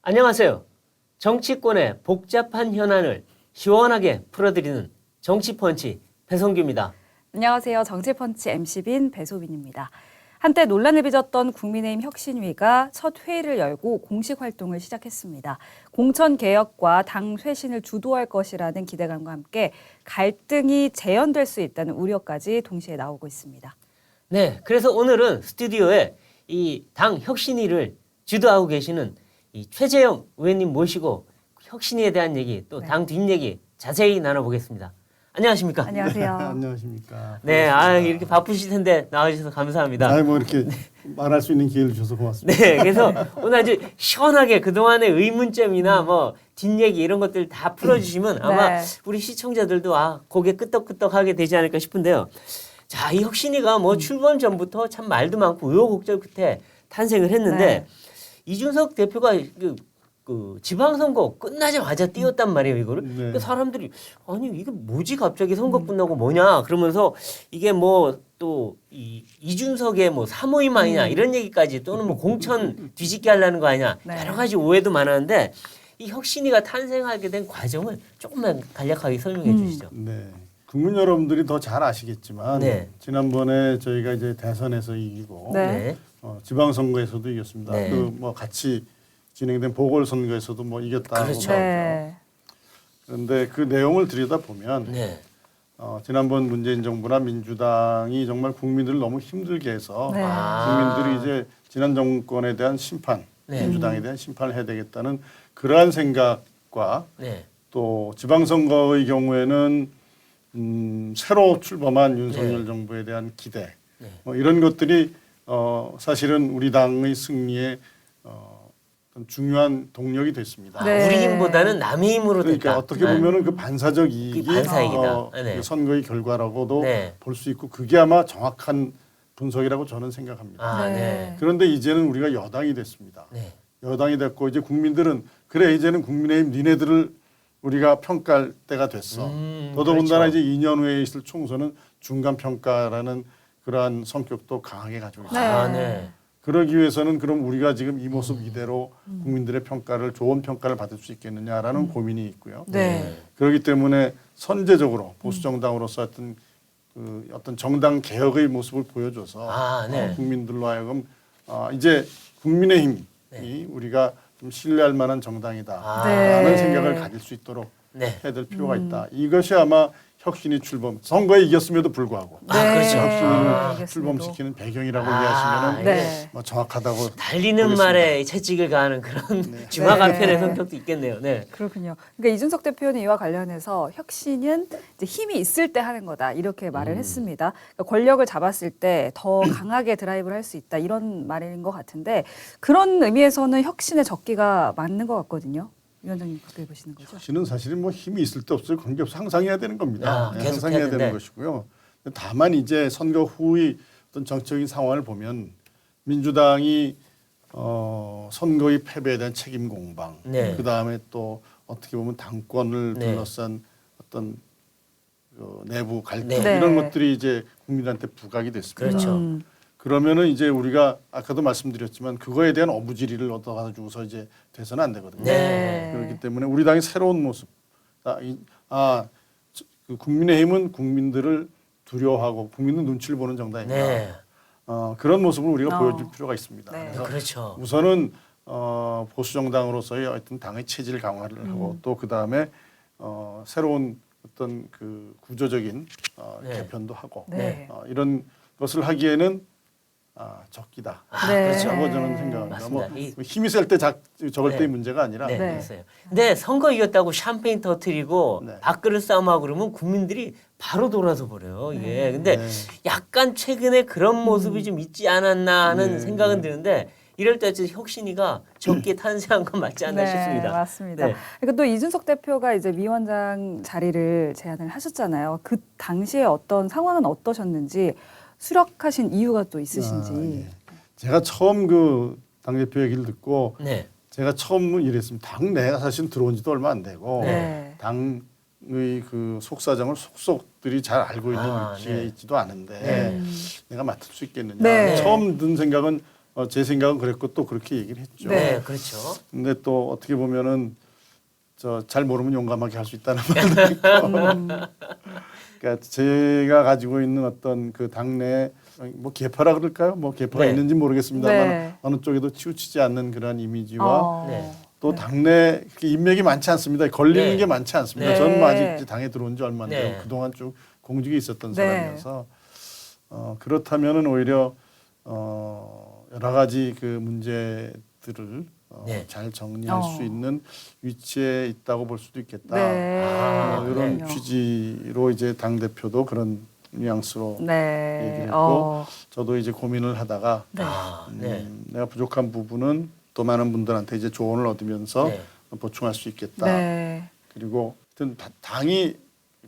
안녕하세요. 정치권의 복잡한 현안을 시원하게 풀어드리는 정치펀치 배성규입니다. 안녕하세요. 정치펀치 MC빈 배소빈입니다. 한때 논란을 빚었던 국민의힘 혁신위가 첫 회의를 열고 공식 활동을 시작했습니다. 공천 개혁과 당 쇄신을 주도할 것이라는 기대감과 함께 갈등이 재현될 수 있다는 우려까지 동시에 나오고 있습니다. 네, 그래서 오늘은 스튜디오에 이 당 혁신위를 주도하고 계시는 이 최재형 의원님 모시고 혁신위에 대한 얘기 또 당 뒷얘기 자세히 나눠보겠습니다. 안녕하십니까? 안녕하세요. 안녕하십니까. 네, 이렇게 바쁘실 텐데 나와주셔서 감사합니다. 이렇게 말할 수 있는 기회를 주셔서 고맙습니다. 네, 그래서 오늘 아주 시원하게 그동안의 의문점이나 뭐 뒷얘기 이런 것들 다 풀어주시면 아마 우리 시청자들도 고개 끄덕끄덕하게 되지 않을까 싶은데요. 자, 이 혁신위가 뭐 출범 전부터 참 말도 많고 우여곡절 끝에 탄생을 했는데 이준석 대표가 그 지방선거 끝나자마자 띄웠단 말이에요, 이거를. 네. 그러니까 사람들이 아니 이게 뭐지 갑자기 선거 끝나고 뭐냐 그러면서 이게 뭐 또 이준석의 뭐 사모임 아니냐 이런 얘기까지 또는 뭐 공천 뒤집게 하려는 거 아니냐 여러 가지 오해도 많았는데 이 혁신위가 탄생하게 된 과정을 조금만 간략하게 설명해 주시죠. 네. 국민 여러분들이 더 잘 아시겠지만 네. 지난번에 저희가 이제 대선에서 이기고 네. 지방선거에서도 이겼습니다. 네. 그 뭐 같이 진행된 보궐선거에서도 뭐 이겼다고. 그렇죠. 네. 그런데 그 내용을 들여다 보면 네. 지난번 문재인 정부나 민주당이 정말 국민들을 너무 힘들게 해서 네. 국민들이 이제 지난 정권에 대한 심판, 네. 민주당에 대한 심판을 해야 되겠다는 그러한 생각과 네. 또 지방선거의 경우에는 새로 출범한 윤석열 네. 정부에 대한 기대 네. 뭐 이런 것들이 사실은 우리 당의 승리에 어떤 중요한 동력이 됐습니다. 네. 우리 힘보다는 남의 힘으로 됐다. 그러니까 어떻게 보면은 그 반사적 이익이 반사이익이다. 네. 그 선거의 결과라고도 네. 볼 수 있고 그게 아마 정확한 분석이라고 저는 생각합니다. 네. 그런데 이제는 우리가 여당이 됐습니다. 네. 여당이 됐고 이제 국민들은 그래 이제는 국민의힘 니네들을 우리가 평가할 때가 됐어. 더더군다나 그렇죠. 이제 2년 후에 있을 총선은 중간 평가라는 그러한 성격도 강하게 가지고 있습니다. 네. 그러기 위해서는 그럼 우리가 지금 이 모습 이대로 국민들의 평가를 좋은 평가를 받을 수 있겠느냐라는 고민이 있고요. 네. 그렇기 때문에 선제적으로 보수 정당으로서 어떤 정당 개혁의 모습을 보여줘서 네. 국민들로 하여금 이제 국민의힘이 네. 우리가 좀 신뢰할 만한 정당이다라는 네. 생각을 가질 수 있도록 네. 해야 될 필요가 있다. 이것이 아마 혁신이 출범 선거에 이겼음에도 불구하고 그렇죠. 알겠습니다. 출범시키는 배경이라고 이해하시면 네. 뭐 정확하다고 달리는 보겠습니다. 말에 채찍을 가하는 그런 중화간편의 네. 성격도 있겠네요. 네. 그렇군요. 그러니까 이준석 대표는 이와 관련해서 혁신은 이제 힘이 있을 때 하는 거다 이렇게 말을 했습니다. 그러니까 권력을 잡았을 때 더 강하게 드라이브를 할 수 있다 이런 말인 것 같은데 그런 의미에서는 혁신의 적기가 맞는 것 같거든요. 위원장님 어떻게 보시는 거죠? 혁신은 사실은 뭐 힘이 있을 때 없어요. 관계없이 항상해야 되는 겁니다. 계속 항상해야 해야 되는 되는데. 것이고요. 다만 이제 선거 후의 어떤 정치적인 상황을 보면 민주당이 선거의 패배에 대한 책임 공방, 네. 그 다음에 또 어떻게 보면 당권을 네. 둘러싼 어떤 그 내부 갈등 네. 이런 것들이 이제 국민한테 부각이 됐습니다. 그렇죠. 그러면은 이제 우리가 아까도 말씀드렸지만 그거에 대한 어부지리를 얻어가지고서 이제 돼서는 안 되거든요. 네. 그렇기 때문에 우리 당의 새로운 모습, 그 국민의힘은 국민들을 두려워하고 국민들 눈치를 보는 정당이다. 네. 그런 모습을 우리가 보여줄 필요가 있습니다. 네. 그래서 그렇죠. 우선은 보수 정당으로서의 어떤 당의 체질 강화를 하고 또 그 다음에 새로운 어떤 그 구조적인 네. 개편도 하고 네. 이런 것을 하기에는 적기다. 네. 그렇다고 저는 생각합니다. 맞습니다. 뭐 힘이 셀 때 적을 네. 때의 문제가 아니라 네. 네. 됐어요. 근데 선거 이겼다고 샴페인 터트리고 네. 밥그릇 싸움하고 그러면 국민들이 바로 돌아서 버려요. 이게. 근데 네. 약간 최근에 그런 모습이 좀 있지 않았나 하는 네. 생각은 드는데 이럴 때 혁신이가 적게 탄생한 건 맞지 않나 싶습니다. 맞습니다. 네. 그러니까 또 이준석 대표가 이제 위원장 자리를 제안을 하셨잖아요. 그 당시에 어떤 상황은 어떠셨는지 수락하신 이유가 또 있으신지. 예. 제가 처음 그 당대표 얘기를 듣고 네. 제가 처음은 이랬습니다. 당내가 사실 들어온 지도 얼마 안 되고 네. 당의 그 속사정을 속속들이 잘 알고 있는 위치에 네. 있지도 않은데 네. 내가 맡을 수 있겠느냐. 네. 처음 든 생각은 제 생각은 그랬고 또 그렇게 얘기를 했죠. 네, 그렇죠. 근데 또 어떻게 보면은 잘 모르면 용감하게 할 수 있다는 말도 있고. 그러니까 제가 가지고 있는 어떤 그 당내 뭐 계파라 그럴까요? 뭐 계파가 네. 있는지 모르겠습니다만 네. 어느 쪽에도 치우치지 않는 그런 이미지와 네. 또 당내 그렇게 인맥이 많지 않습니다. 걸리는 네. 게 많지 않습니다. 네. 저는 뭐 아직 이제 당에 들어온 지 얼마 안 돼요. 네. 그동안 쭉 공직에 있었던 네. 사람이어서 그렇다면은 오히려 여러 가지 그 문제들을 네. 잘 정리할 수 있는 위치에 있다고 볼 수도 있겠다. 네. 이런 그렇군요. 취지로 이제 당 대표도 그런 뉘앙스로 네. 얘기를 했고 저도 이제 고민을 하다가 네. 네. 내가 부족한 부분은 또 많은 분들한테 이제 조언을 얻으면서 네. 보충할 수 있겠다. 네. 그리고 하여튼 당이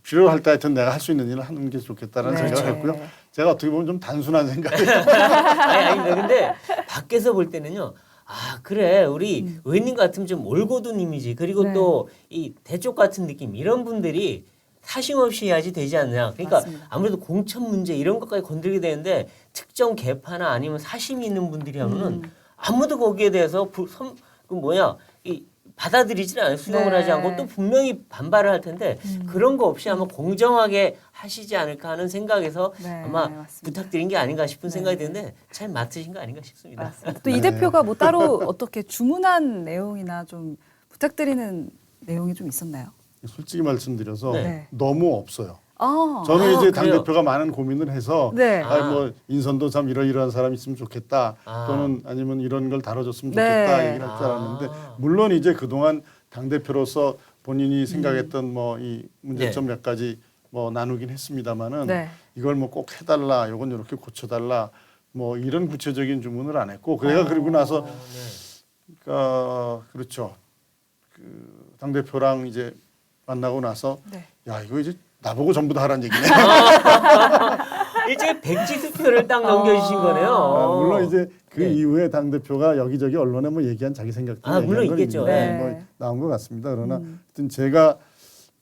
필요할 때 하여튼 내가 할 수 있는 일을 하는 게 좋겠다는 네. 생각을 했고요. 제가 어떻게 보면 좀 단순한 생각이에요. 아니, 근데 밖에서 볼 때는요. 아, 그래. 우리 의원님 같으면 좀 올고든 이미지 그리고 네. 또 이 대쪽 같은 느낌 이런 분들이 사심 없이 해야지 되지 않느냐. 그러니까 맞습니다. 아무래도 공천 문제 이런 것까지 건들게 되는데 특정 계파나 아니면 사심이 있는 분들이 하면은 아무도 거기에 대해서 이 받아들이질 않아요. 수용을 네. 하지 않고 또 분명히 반발을 할 텐데 그런 거 없이 아마 공정하게 하시지 않을까 하는 생각에서 네, 아마 맞습니다. 부탁드린 게 아닌가 싶은 네. 생각이 드는데 잘 맡으신 거 아닌가 싶습니다. 맞습니다. 또 이 네. 대표가 뭐 따로 어떻게 주문한 내용이나 좀 부탁드리는 내용이 좀 있었나요? 솔직히 말씀드려서 네. 너무 없어요. 아, 저는 이제 당 그래요? 대표가 많은 고민을 해서 네. 뭐 인선도 참 이러이러한 사람이 있으면 좋겠다. 아. 또는 아니면 이런 걸 다뤄줬으면 네. 좋겠다 얘기를 할 줄 알았는데 아. 물론 이제 그동안 당 대표로서 본인이 생각했던 뭐 이 문제점 몇 가지 뭐 나누긴 했습니다만은 네. 이걸 뭐 꼭 해달라, 요건 이렇게 고쳐달라 뭐 이런 구체적인 주문을 안 했고 내가 그러고 나서 그러니까 그렇죠. 그 당 대표랑 이제 만나고 나서 네. 야 이거 이제 나보고 전부 다 하라는 얘기네. 일종의 백지수표를 딱 넘겨주신 거네요. 물론 이제 그 네. 이후에 당 대표가 여기저기 언론에 뭐 얘기한 자기 생각들 물론 얘기한 건 있겠죠. 있는데 네. 뭐 나온 것 같습니다. 그러나 하여튼 제가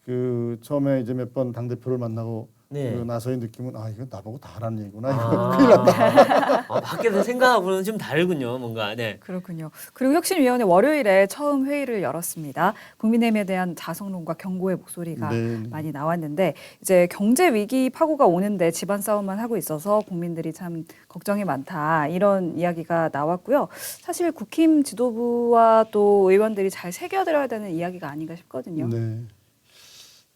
그 처음에 이제 몇 번 당 대표를 만나고 네. 그 나서의 느낌은 이거 나보고 다 하라는 얘기구나. 이거 아. 큰일 났다. 밖에서 생각하고는 좀 다르군요, 뭔가. 네. 그렇군요. 그리고 혁신위원회 월요일에 처음 회의를 열었습니다. 국민의힘에 대한 자성론과 경고의 목소리가 네. 많이 나왔는데 이제 경제 위기 파고가 오는데 집안 싸움만 하고 있어서 국민들이 참 걱정이 많다 이런 이야기가 나왔고요. 사실 국힘 지도부와 또 의원들이 잘 새겨들어야 되는 이야기가 아닌가 싶거든요. 네.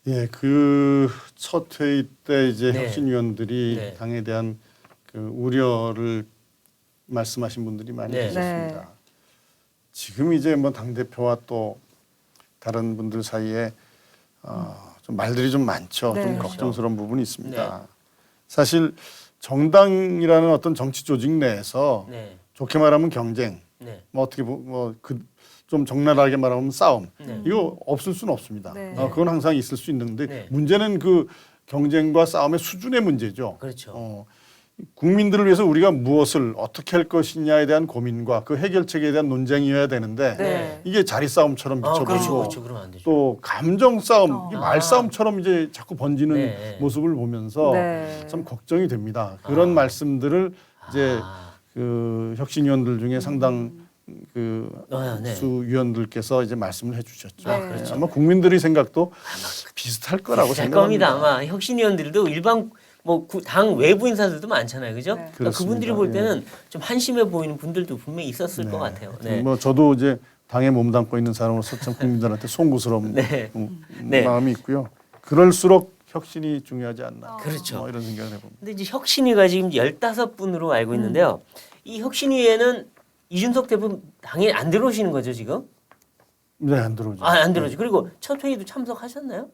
예, 그 첫 회의 때 이제 네. 혁신위원들이 네. 당에 대한 그 우려를 말씀하신 분들이 많이 네. 계셨습니다. 네. 지금 이제 뭐 당 대표와 또 다른 분들 사이에 좀 말들이 좀 많죠. 네. 좀 그렇죠. 걱정스러운 부분이 있습니다. 네. 사실 정당이라는 어떤 정치 조직 내에서 네. 좋게 말하면 경쟁, 네. 뭐 어떻게 좀 적나라하게 말하면 싸움. 네. 이거 없을 수는 없습니다. 네. 그건 항상 있을 수 있는데 네. 문제는 그 경쟁과 싸움의 수준의 문제죠. 그렇죠. 국민들을 위해서 우리가 무엇을 어떻게 할 것이냐에 대한 고민과 그 해결책에 대한 논쟁이어야 되는데 네. 이게 자리 싸움처럼 그렇죠. 비춰버리고 그렇죠. 그러면 안 되죠. 또 감정 싸움, 이게 아. 말 싸움처럼 이제 자꾸 번지는 네. 모습을 보면서 네. 참 걱정이 됩니다. 그런 말씀들을 이제 아. 그 혁신위원들 중에 상당 그 네. 수 위원들께서 이제 말씀을 해주셨죠. 네. 그렇죠. 아마 국민들의 생각도 비슷할 거라고 될 생각합니다. 겁니다. 아마 혁신위원들도 일반 당 외부 인사들도 많잖아요, 그죠? 네. 그러니까 그분들이 그렇습니다. 볼 때는 좀 한심해 보이는 분들도 분명히 있었을 것 같아요. 네. 뭐 저도 이제 당에 몸담고 있는 사람으로서 참 국민들한테 송구스러운 네. 네. 마음이 있고요. 그럴수록 혁신이 중요하지 않나. 그렇죠. 뭐 이런 생각을 해봅니다. 근데 이제 혁신위가 지금 15분으로 알고 있는데요. 이 혁신위에는 이준석 대표 당연히 안 들어오시는 거죠, 지금? 네, 안 들어오죠. 안 들어오죠. 그리고 첫 회의도 참석하셨나요?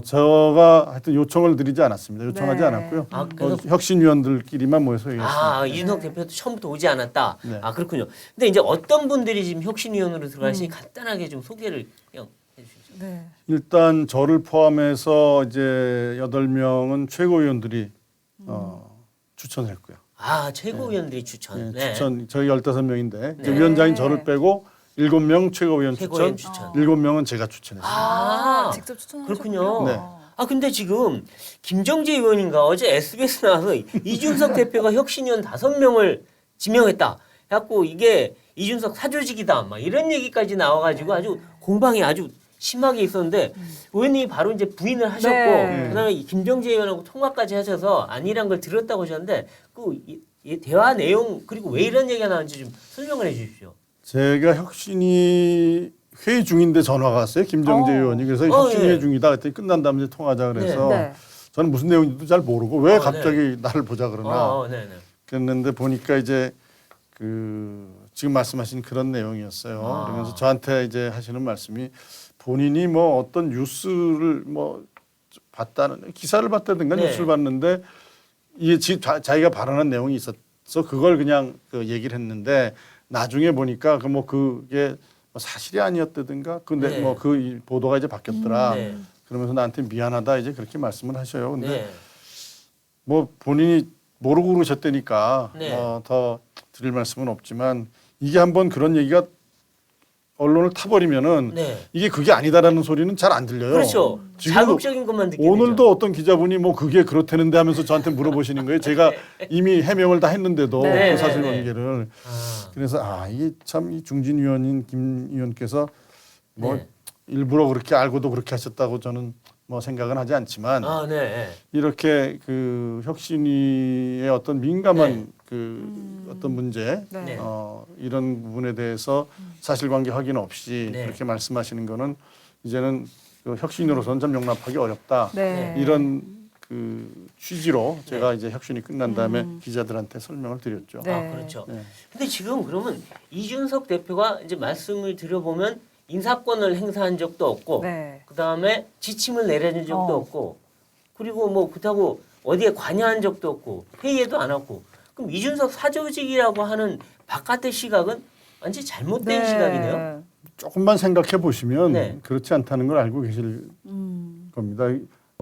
제가 하여튼 요청을 드리지 않았습니다. 요청하지 네. 않았고요. 아, 그래서- 혁신위원들끼리만 모여서 얘기했습니다. 이준석 대표도 처음부터 오지 않았다. 네. 그렇군요. 근데 이제 어떤 분들이 지금 혁신위원으로 들어가시니 간단하게 좀 소개를 그냥 해주시죠. 네. 일단 저를 포함해서 이제 8명은 최고위원들이 추천을 했고요. 아 최고위원들이 추천. 네. 추천 저희 15명인데 네. 위원장인 저를 빼고 7명 최고위원 최고위원 추천, 추천. 7명은 제가 추천했어요. 직접 추천하셨군요. 그렇군요. 네. 아 근데 지금 김정재 의원인가 어제 SBS 나와서 이준석 대표가 혁신위원 5명을 지명했다. 해갖고 이게 이준석 사조직이다. 막 이런 얘기까지 나와가지고 아주 공방이 아주 심하게 있었는데 의원님이 바로 이제 부인을 하셨고 네. 그다음에 김정재 의원하고 통화까지 하셔서 아니란 걸 들었다고 하셨는데 그 이 대화 내용 그리고 왜 이런 얘기가 나왔는지 좀 설명을 해주십시오. 제가 혁신위 회의 중인데 전화가 왔어요. 김정재 의원이. 그래서 혁신회 예. 중이다. 그랬더니 끝난 다음에 이제 통화하자 그래서 네. 저는 무슨 내용인지도 잘 모르고 왜 갑자기 나를 보자 그러나 네네. 그랬는데 보니까 이제 그 지금 말씀하신 그런 내용이었어요. 그러면서 저한테 이제 하시는 말씀이 본인이 뭐 어떤 뉴스를 뭐 봤다는 기사를 봤다든가 네. 뉴스를 봤는데 이게 자기가 발언한 내용이 있어서 그걸 그냥 그 얘기를 했는데 나중에 보니까 그 뭐 그게 사실이 아니었다든가 근데 네. 뭐 그 보도가 이제 바뀌었더라. 네. 그러면서 나한테 미안하다 이제 그렇게 말씀을 하셔요. 근데 네. 뭐 본인이 모르고 그러셨다니까 네. 더 드릴 말씀은 없지만 이게 한번 그런 얘기가 언론을 타버리면은 네. 이게 그게 아니다라는 소리는 잘 안 들려요. 그렇죠. 지금 자극적인 것만 듣게 오늘도 되죠. 어떤 기자분이 뭐 그게 그렇다는데 하면서 저한테 물어보시는 거예요. 제가 이미 해명을 다 했는데도 네. 그 사실관계를. 아, 그래서 이게 참 이 중진 위원인 김 의원께서 뭐 네. 일부러 그렇게 알고도 그렇게 하셨다고 저는 뭐 생각은 하지 않지만 아, 네. 이렇게 그 혁신위의 어떤 민감한 네. 그 어떤 문제 네. 이런 부분에 대해서 사실관계 확인 없이 네. 그렇게 말씀하시는 거는 이제는 그 혁신으로서는 좀 용납하기 어렵다. 네. 이런 그 취지로 제가 이제 혁신이 끝난 다음에 기자들한테 설명을 드렸죠. 네. 아, 그렇죠. 네. 근데 지금 그러면 이준석 대표가 이제 말씀을 드려보면 인사권을 행사한 적도 없고 네. 그다음에 지침을 내려준 적도 없고 그리고 뭐 그렇다고 어디에 관여한 적도 없고 회의에도 안 왔고 그럼 이준석 사조직이라고 하는 바깥의 시각은 완전히 잘못된 시각이네요. 조금만 생각해 보시면 네. 그렇지 않다는 걸 알고 계실 겁니다.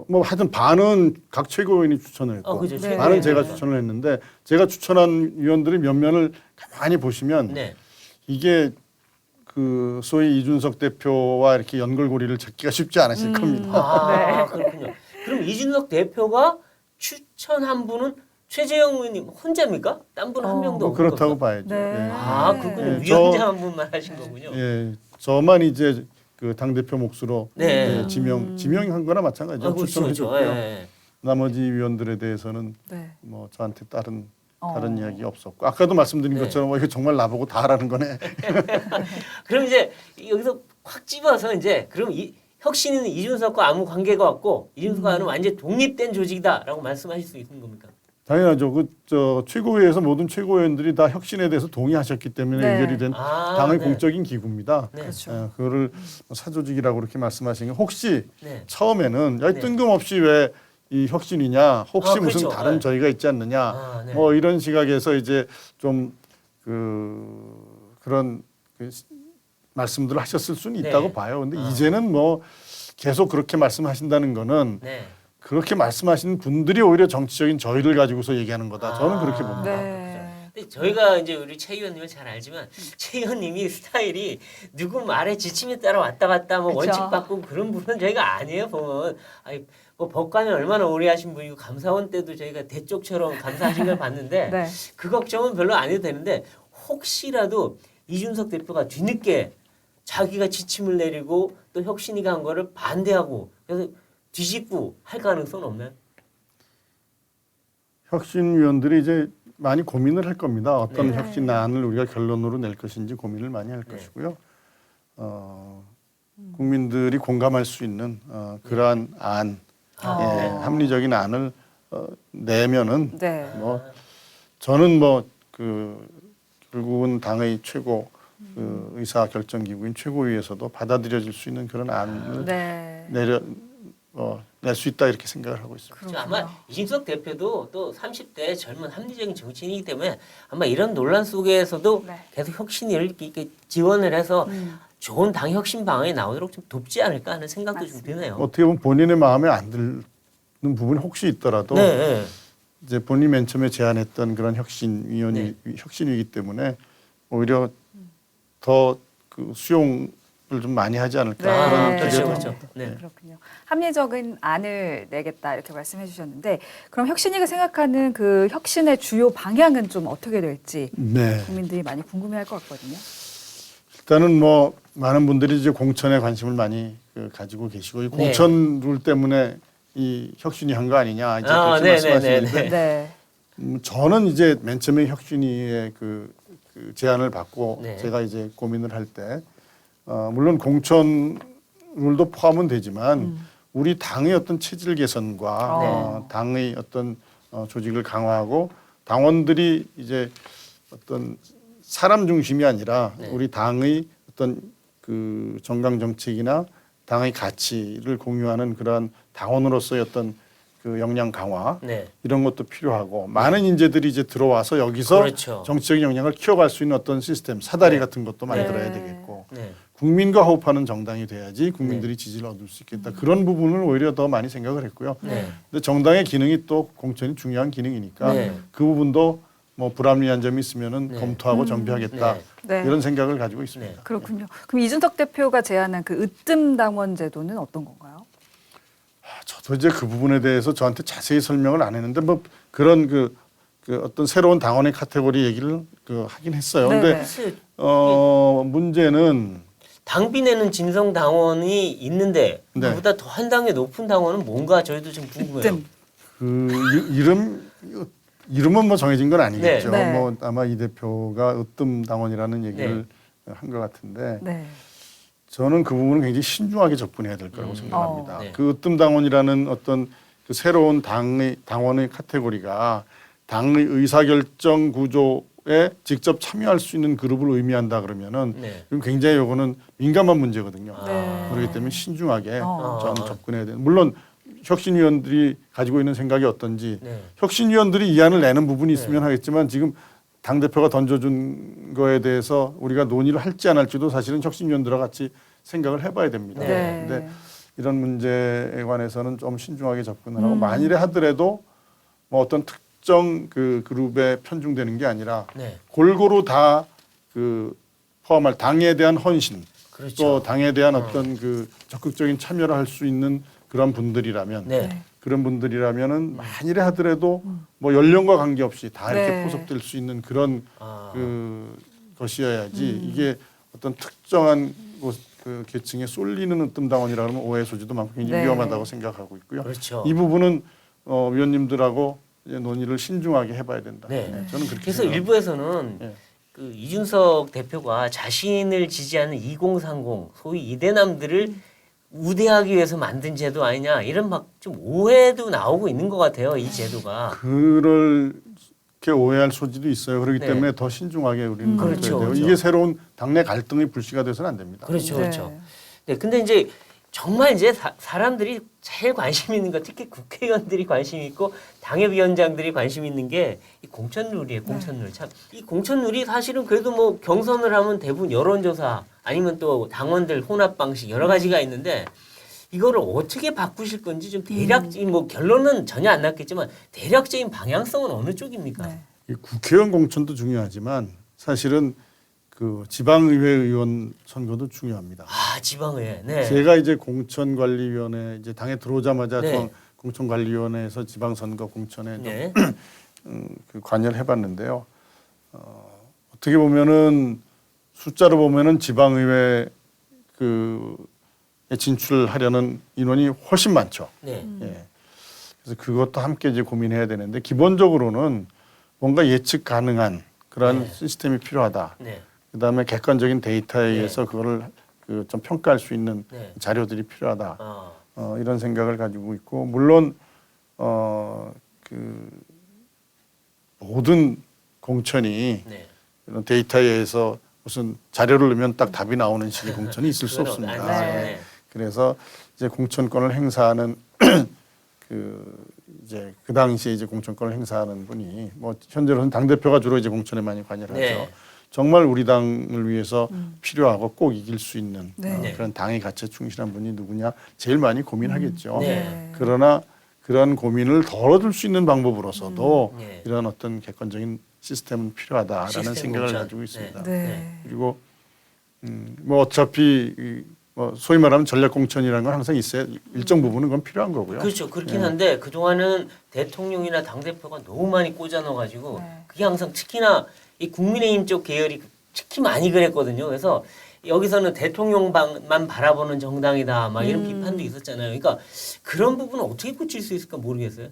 뭐 하여튼 반은 각 최고위원이 추천을 했고 그죠. 네. 반은 네. 제가 추천을 했는데 제가 추천한 위원들의 면면을 가만히 보시면 네. 이게 그 소위 이준석 대표와 이렇게 연결고리를 찾기가 쉽지 않으실 겁니다. 아, 그렇군요. 그럼 이준석 대표가 추천한 분은 최재형 의원님 혼자입니까? 딴 분 한 명도 뭐 없는 그렇다고 겁니까? 봐야죠. 네. 예. 아, 그렇군요. 네, 위원장 한 분만 하신 거군요. 예, 저만 이제 그 당 대표 몫으로 네. 예, 지명한 거나 마찬가지죠. 그렇죠, 추천을 그렇죠. 해줬고요. 예. 나머지 위원들에 대해서는 네. 뭐 저한테 다른 이야기 없었고 아까도 말씀드린 네. 것처럼 이거 정말 나보고 다 하라는 거네. 그럼 이제 여기서 확 집어서 이제 그럼 이 혁신은 이준석과 아무 관계가 없고 이준석과는 완전 독립된 조직이다라고 말씀하실 수 있는 겁니까? 당연하죠. 저 최고위에서 모든 최고위원들이 다 혁신에 대해서 동의하셨기 때문에 네. 의결이 된 아, 당의 네. 공적인 기구입니다. 네. 그렇죠. 그거를 사조직이라고 그렇게 말씀하신 게 혹시 네. 처음에는 네. 뜬금없이 왜 이 혁신이냐, 혹시 아, 그렇죠. 무슨 다른 네. 저희가 있지 않느냐, 아, 네. 뭐 이런 시각에서 이제 좀 그런 말씀들을 하셨을 수는 네. 있다고 봐요. 근데 아. 이제는 뭐 계속 그렇게 말씀하신다는 거는 네. 그렇게 말씀하시는 분들이 오히려 정치적인 저희를 가지고서 얘기하는 거다. 저는 그렇게 봅니다. 네. 근데 저희가 이제 우리 최 의원님을 잘 알지만 최 의원님이 스타일이 누구 말에 지침에 따라 왔다 갔다 뭐 그쵸. 원칙 바꾸고 그런 분은 저희가 아니에요. 보면 아니 뭐 법관을 얼마나 오래 하신 분이고 감사원 때도 저희가 대쪽처럼 감사하신 걸 봤는데 네. 그 걱정은 별로 안 해도 되는데 혹시라도 이준석 대표가 뒤늦게 자기가 지침을 내리고 또 혁신이가 한 거를 반대하고 그래서 뒤집고 할 가능성은 없나요? 혁신위원들이 이제 많이 고민을 할 겁니다. 어떤 네. 혁신안을 우리가 결론으로 낼 것인지 고민을 많이 할 네. 것이고요. 국민들이 공감할 수 있는 그러한 안, 네. 합리적인 안을 내면은 네. 뭐 저는 뭐 결국은 당의 최고 의사 결정 기구인 최고위에서도 받아들여질 수 있는 그런 안을 네. 낼 수 있다 이렇게 생각을 하고 있습니다. 그렇죠. 아마 이준석 대표도 또 30대 젊은 합리적인 정치인이기 때문에 아마 이런 논란 속에서도 네. 계속 혁신을 이렇게 지원을 해서 좋은 당 혁신 방안이 나오도록 좀 돕지 않을까 하는 생각도 좀 드네요. 어떻게 보면 본인의 마음에 안 드는 부분이 혹시 있더라도 네, 네. 이제 본인이 맨 처음에 제안했던 그런 혁신이기 때문에 오히려 더 그 수용을 좀 많이 하지 않을까 네. 그런 그렇죠, 기대도 그렇죠. 합니다. 네. 그렇군요. 합리적인 안을 내겠다 이렇게 말씀해 주셨는데 그럼 혁신위가 생각하는 그 혁신의 주요 방향은 좀 어떻게 될지 네. 국민들이 많이 궁금해할 것 같거든요. 일단은 뭐 많은 분들이 이제 공천에 관심을 많이 가지고 계시고 이 공천 룰 때문에 이 혁신이 한 거 아니냐 이제 그렇게 말씀하시는데 네. 저는 이제 맨 처음에 혁신위의 그 제안을 받고 네. 제가 이제 고민을 할 때 물론 공천 룰도 포함은 되지만 우리 당의 어떤 체질 개선과 당의 어떤 조직을 강화하고 당원들이 이제 어떤 사람 중심이 아니라 우리 당의 어떤 그 정강 정책이나 당의 가치를 공유하는 그러한 당원으로서의 어떤 그 역량 강화 네. 이런 것도 필요하고 많은 인재들이 이제 들어와서 여기서 그렇죠. 정치적인 역량을 키워갈 수 있는 어떤 시스템 사다리 네. 같은 것도 만들어야 되겠고 네. 국민과 호흡하는 정당이 돼야지 국민들이 지지를 얻을 수 있겠다. 그런 부분을 오히려 더 많이 생각을 했고요. 네. 근데 정당의 기능이 또 공천이 중요한 기능이니까 네. 그 부분도 뭐 불합리한 점이 있으면은 네. 검토하고 정비하겠다 네. 네. 이런 생각을 가지고 있습니다. 네. 그렇군요. 그럼 이준석 대표가 제안한 그 으뜸 당원 제도는 어떤 건가요? 저도 이제 그 부분에 대해서 저한테 자세히 설명을 안 했는데 뭐 그런 그 어떤 새로운 당원의 카테고리 얘기를 하긴 했어요. 네, 근데 네. 사실 문제는 당비 내는 진성 당원이 있는데 네. 그보다 더 한 단계 높은 당원은 뭔가 저희도 좀 궁금해요. 으뜸. 그 이름은 뭐 정해진 건 아니겠죠. 네. 네. 뭐 아마 이 대표가 으뜸 당원이라는 얘기를 한 것 같은데 네. 저는 그 부분은 굉장히 신중하게 접근해야 될 거라고 생각합니다. 네. 그 으뜸 당원이라는 어떤 그 새로운 당원의 카테고리가 당의 의사결정 구조에 직접 참여할 수 있는 그룹을 의미한다 그러면은 네. 이건 굉장히 요거는 민감한 문제거든요. 네. 그렇기 때문에 신중하게 어. 저는 접근해야 돼요. 물론 혁신위원들이 가지고 있는 생각이 어떤지 네. 혁신위원들이 이 안을 내는 부분이 있으면 하겠지만 지금 당대표가 던져준 거에 대해서 우리가 논의를 할지 안 할지도 사실은 혁신위원들과 같이 생각을 해봐야 됩니다. 네. 근데 이런 문제에 관해서는 좀 신중하게 접근을 하고 만일에 하더라도 뭐 어떤 특정 그 그룹에 편중되는 게 아니라 네. 골고루 다 그 포함할 당에 대한 헌신 그렇죠. 또 당에 대한 어떤 그 적극적인 참여를 할 수 있는 그런 분들이라면 네. 그런 분들이라면은 만일에 하더라도 뭐 연령과 관계없이 다 이렇게 네. 포섭될 수 있는 그런 아. 그 것이어야지 이게 어떤 특정한 그 계층에 쏠리는 으뜸 당원이라 그러면 오해 소지도 많고 굉장히 네. 위험하다고 생각하고 있고요. 그렇죠. 이 부분은 위원님들하고 이제 논의를 신중하게 해봐야 된다. 네. 저는 그렇게 그래서 생각합니다. 일부에서는 네. 그 이준석 대표가 자신을 지지하는 2030 소위 이대남들을 우대하기 위해서 만든 제도 아니냐 이런 막 좀 오해도 나오고 있는 것 같아요. 이 제도가. 그렇게 오해할 소지도 있어요. 그렇기 네. 때문에 더 신중하게 우리는 그렇죠, 그렇죠, 되고 그렇죠. 이게 새로운 당내 갈등의 불씨가 돼서는 안 됩니다. 그렇죠, 네. 그렇죠. 네, 근데 이제 정말 이제 사람들이 제일 관심 있는 거 특히 국회의원들이 관심 있고 당협위원장들이 관심 있는 게 이 공천룰이에요. 공천룰 참 이 공천룰이 사실은 그래도 뭐 경선을 하면 대부분 여론조사 아니면 또 당원들 혼합 방식 여러 가지가 있는데 이거를 어떻게 바꾸실 건지 좀 대략적인 뭐 결론은 전혀 안 났겠지만 대략적인 방향성은 어느 쪽입니까? 네. 이 국회의원 공천도 중요하지만 사실은 그 지방의회 의원 선거도 중요합니다. 아 지방의회. 네. 제가 이제 공천관리위원회 이제 당에 들어오자마자 네. 공천관리위원회에서 지방선거 공천에 네. 그 관여를 해봤는데요. 어떻게 보면은 숫자로 보면은 지방의회 진출하려는 인원이 훨씬 많죠. 네. 예. 그래서 그것도 함께 이제 고민해야 되는데 기본적으로는 뭔가 예측 가능한 그러한 네. 시스템이 필요하다. 네. 그다음에 객관적인 데이터에 의해서 그거를 좀 평가할 수 있는 네. 자료들이 필요하다. 아. 이런 생각을 가지고 있고 물론 그 모든 공천이 네. 이런 데이터에 의해서 무슨 자료를 넣으면 딱 답이 나오는 식의 공천이 있을 수 그건 없습니다. 아니죠. 네. 네. 그래서 이제 공천권을 행사하는 이제 그 당시에 이제 공천권을 행사하는 분이 뭐 현재로는 당 대표가 주로 이제 공천에 많이 관여를 네. 하죠. 정말 우리 당을 위해서 필요하고 꼭 이길 수 있는 네. 네. 그런 당의 가치에 충실한 분이 누구냐 제일 많이 고민하겠죠. 네. 그러나 그런 고민을 덜어줄 수 있는 방법으로서도 네. 이런 어떤 객관적인 시스템은 필요하다라는 시스템 생각을 공천. 가지고 있습니다. 네. 그리고 뭐 어차피 뭐 소위 말하면 전략 공천이라는 건 항상 있어요. 일정 부분은 그건 필요한 거고요. 그렇죠. 그렇긴 예. 한데 그동안은 대통령이나 당대표가 너무 많이 꽂아 넣어가지고 네. 그게 항상 특히나 이 국민의힘 쪽 계열이 특히 많이 그랬거든요. 그래서 여기서는 대통령만 바라보는 정당이다. 막 이런 비판도 있었잖아요. 그러니까 그런 부분은 어떻게 고칠 수 있을까 모르겠어요.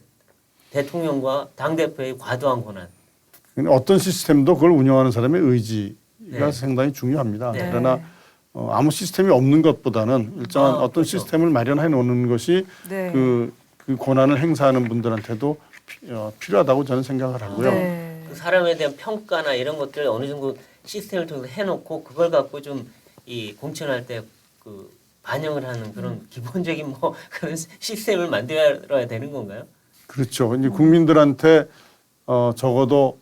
대통령과 당대표의 과도한 권한. 근데 어떤 시스템도 그걸 운영하는 사람의 의지가 네. 상당히 중요합니다. 네. 그러나 아무 시스템이 없는 것보다는 일정한 어떤 그렇죠. 시스템을 마련해 놓는 것이 네. 그 권한을 행사하는 분들한테도 필요하다고 저는 생각을 하고요. 네. 그 사람에 대한 평가나 이런 것들을 어느 정도 시스템을 통해서 해놓고 그걸 갖고 좀 이 공천할 때 그 반영을 하는 그런 기본적인 뭐 그런 시스템을 만들어야 되는 건가요? 그렇죠. 이제 국민들한테 적어도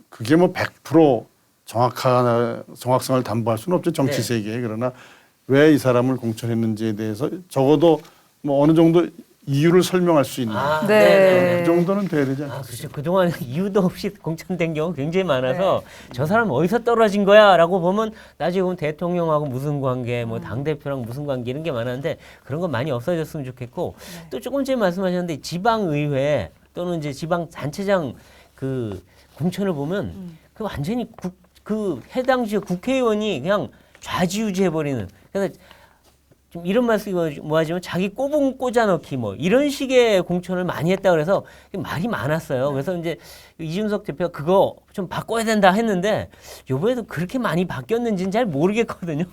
그게 뭐 100% 정확성을 담보할 수는 없죠. 정치 네. 세계에. 그러나 왜 이 사람을 공천했는지에 대해서 적어도 뭐 어느 정도 이유를 설명할 수 있는 아, 네. 네네. 그 정도는 돼야 되지 않겠습니까? 아, 그렇죠. 그동안 이유도 없이 공천된 경우 굉장히 많아서 저 사람 어디서 떨어진 거야? 라고 보면 나중에 보면 대통령하고 무슨 관계, 뭐 당대표랑 무슨 관계 이런 게 많았는데 그런 거 많이 없어졌으면 좋겠고 또 조금 전에 말씀하셨는데 지방의회 또는 이제 지방단체장 그 공천을 보면 그 완전히 그 해당 지역 국회의원이 그냥 좌지우지해버리는 그래서 좀 이런 말씀이 뭐하지만 자기 꼬붕 꽂아넣기 뭐 이런 식의 공천을 많이 했다 그래서 말이 많았어요. 그래서 이제 이준석 대표가 그거 좀 바꿔야 된다 했는데 요번에도 그렇게 많이 바뀌었는지는 잘 모르겠거든요.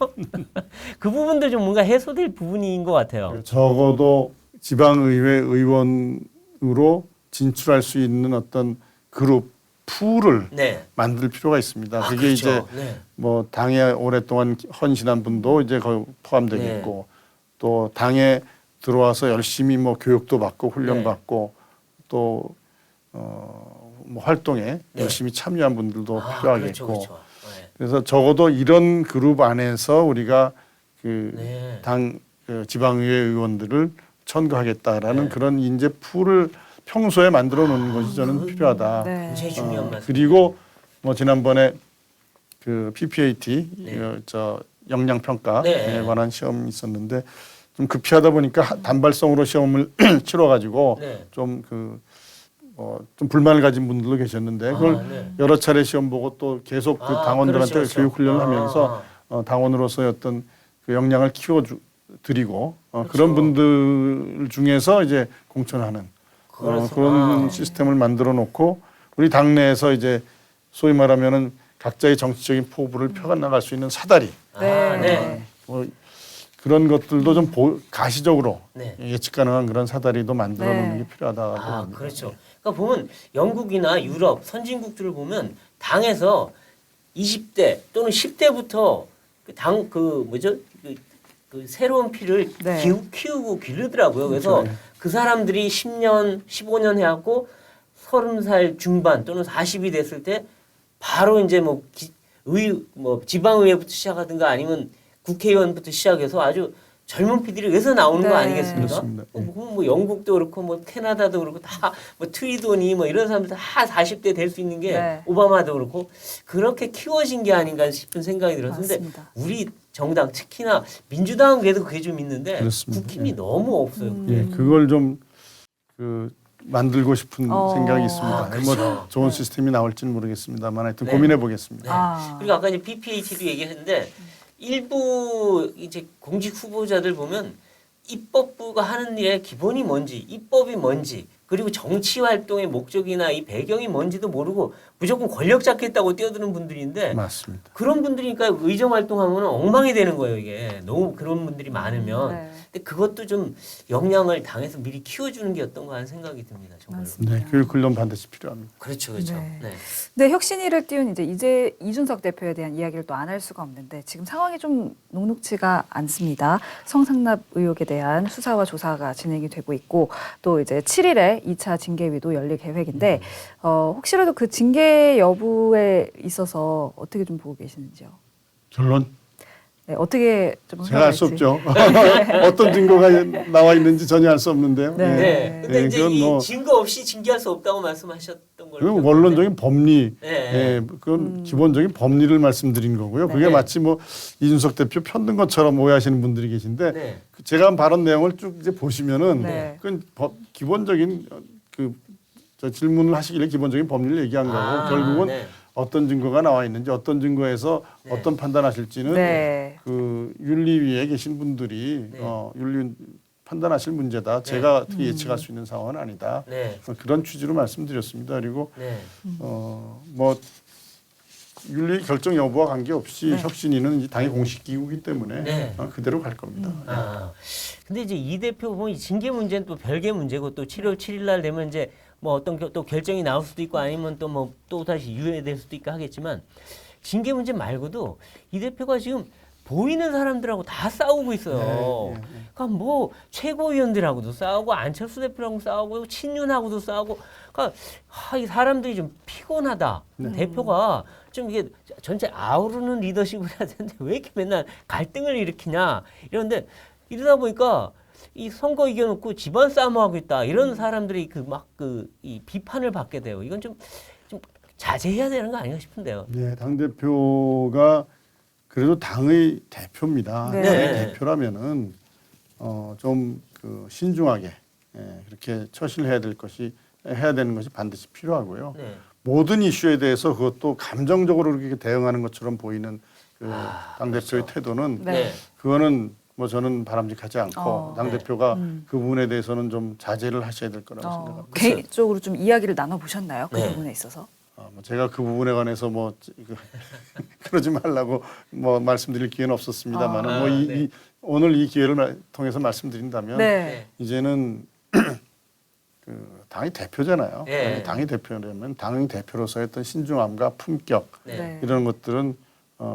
그 부분도 좀 뭔가 해소될 부분인 것 같아요. 적어도 지방의회 의원으로 진출할 수 있는 어떤 그룹 풀을 네. 만들 필요가 있습니다. 아, 그게 그렇죠. 이제 네. 뭐 당에 오랫동안 헌신한 분도 이제 거기 포함되겠고 또 당에 들어와서 열심히 뭐 교육도 받고 훈련 네. 받고 또 뭐 활동에 네. 열심히 참여한 분들도 아, 필요하겠고 그렇죠, 그렇죠. 네. 그래서 적어도 이런 그룹 안에서 우리가 그 네. 당 지방의회 의원들을 천거하겠다라는 네. 그런 인재 풀을 평소에 만들어 놓는 것이 저는 필요하다. 네. 굉장히 중요한 말씀. 그리고 뭐 지난번에 그 PPAT 네. 저 역량 평가에 네. 관한 시험이 있었는데 좀 급히하다 보니까 단발성으로 시험을 치러 가지고 네. 좀 좀 불만을 가진 분들도 계셨는데 그걸 네. 여러 차례 시험 보고 또 계속 그 아, 당원들한테 그렇죠, 그렇죠. 교육 훈련을 하면서 당원으로서의 어떤 그 역량을 키워드리고 그렇죠. 그런 분들 중에서 이제 공천하는 그렇습니다. 그런 시스템을 만들어 놓고 우리 당내에서 이제 소위 말하면은 각자의 정치적인 포부를 펴가 나갈 수 있는 사다리 아, 네. 뭐 그런 것들도 좀 가시적으로 네. 예측 가능한 그런 사다리도 만들어 네. 놓는 게 필요하다고 아, 봅니다. 그렇죠. 그러니까 보면 영국이나 유럽 선진국들을 보면 당에서 20대 또는 10대부터 그 새로운 피를 네. 키우고 기르더라고요. 그래서 그렇죠. 그 사람들이 10년, 15년 해갖고 30살 중반 또는 40이 됐을 때 바로 이제 뭐 지방의회부터 시작하든가 아니면 국회의원부터 시작해서 아주 젊은 피들이 여기서 나오는 네. 거 아니겠습니까? 그렇습니다. 뭐 영국도 그렇고 뭐 캐나다도 그렇고 다 뭐 트리도니 뭐 이런 사람들 다 40대 될 수 있는 게 네. 오바마도 그렇고 그렇게 키워진 게 아닌가 싶은 생각이 들었는데 맞습니다. 우리 정당 특히나 민주당은 그래도 그게 좀 있는데 그렇습니다. 국힘이 너무 없어요. 예, 그걸 좀 만들고 싶은 생각이 있습니다. 아, 그렇죠. 뭐 좋은 시스템이 나올지는 모르겠습니다만 하여튼 네. 고민해 보겠습니다. 네. 아. 그리고 아까 이제 BPAT도 얘기했는데 일부 이제 공직 후보자들 보면 입법부가 하는 일의 기본이 뭔지, 입법이 뭔지, 그리고 정치 활동의 목적이나 이 배경이 뭔지도 모르고 무조건 권력 잡겠다고 뛰어드는 분들인데 맞습니다. 그런 분들이니까 의정 활동하면 엉망이 되는 거예요, 이게. 너무 그런 분들이 많으면. 네. 근데 그것도 좀 역량을 당해서 미리 키워주는 게 어떤가 하는 생각이 듭니다, 정말로. 맞습니다. 네, 교육 훈련 반드시 필요합니다. 그렇죠, 그렇죠. 네. 네. 네, 혁신위를 띄운 이제 이준석 대표에 대한 이야기를 또 안 할 수가 없는데 지금 상황이 좀 녹록지가 않습니다. 성상납 의혹에 대한 수사와 조사가 진행이 되고 있고 또 이제 7일에 2차 징계위도 열릴 계획인데 혹시라도 그 징계 여부에 있어서 어떻게 좀 보고 계시는지요? 결론 네, 어떻게 좀 제가 알 수 흘러갈지. 없죠. 어떤 증거가 나와 있는지 전혀 알 수 없는데요. 네. 네. 근데 예, 이제 그건 이 뭐- 증거 없이 징계할 수 없다고 말씀하셨던 걸로. 그건 원론적인 법리, 네. 예, 그건 기본적인 법리를 말씀드린 거고요. 그게 네. 마치 뭐 이준석 대표 편든 것처럼 오해하시는 분들이 계신데 네. 제가 한 발언 내용을 쭉 이제 보시면은 네. 그건 기본적인 저 질문을 하시길래 기본적인 법리를 얘기한 거고 결국은 네. 어떤 증거가 나와 있는지 어떤 증거에서 네. 어떤 판단하실지는 네. 그 윤리위에 계신 분들이 네. 윤리 판단하실 문제다. 제가 어떻게 예측할 수 있는 상황은 아니다. 네. 그런 취지로 말씀드렸습니다. 그리고 네. 뭐 윤리 결정 여부와 관계없이 혁신위는 이제 당의 공식 기구이기 때문에 네. 그대로 갈 겁니다. 아, 근데 이제 이 대표 보면 이 징계 문제는 또 별개 문제고 또 7월 7일 날 되면 이제 뭐 어떤 또 결정이 나올 수도 있고 아니면 또 뭐 또 다시 유예될 수도 있고 하겠지만 징계 문제 말고도 이 대표가 지금 보이는 사람들하고 다 싸우고 있어요. 네, 그러니까 뭐 최고위원들하고도 싸우고 안철수 대표하고 싸우고 친윤하고도 싸우고 그러니까 이 사람들이 좀 피곤하다. 대표가 좀 이게 전체 아우르는 리더십을 해야 되는데 왜 이렇게 맨날 갈등을 일으키냐 이런데 이러다 보니까 이 선거 이겨놓고 집안 싸움하고 있다 이런 사람들이 이 비판을 받게 돼요. 이건 좀 자제해야 되는 거 아닌가 싶은데요. 네, 당 대표가 그래도 당의 대표입니다. 네. 당의 네. 대표라면은 좀 신중하게 그렇게 처신해야 되는 것이 반드시 필요하고요. 네. 모든 이슈에 대해서 그것도 감정적으로 그렇게 대응하는 것처럼 보이는 당 대표의 태도는 네. 그거는 뭐 저는 바람직하지 않고 당 네. 대표가 그 부분에 대해서는 좀 자제를 하셔야 될 거라고 생각합니다. 개인적으로 좀 이야기를 나눠 보셨나요? 그 네. 부분에 있어서? 뭐 제가 그 부분에 관해서 그러지 말라고 뭐 말씀드릴 기회는 없었습니다만은 네. 오늘 이 기회를 통해서 말씀드린다면 네. 이제는 당의 대표잖아요. 네. 당의 대표라면 당의 대표로서의 어떤 신중함과 품격 네. 이런 것들은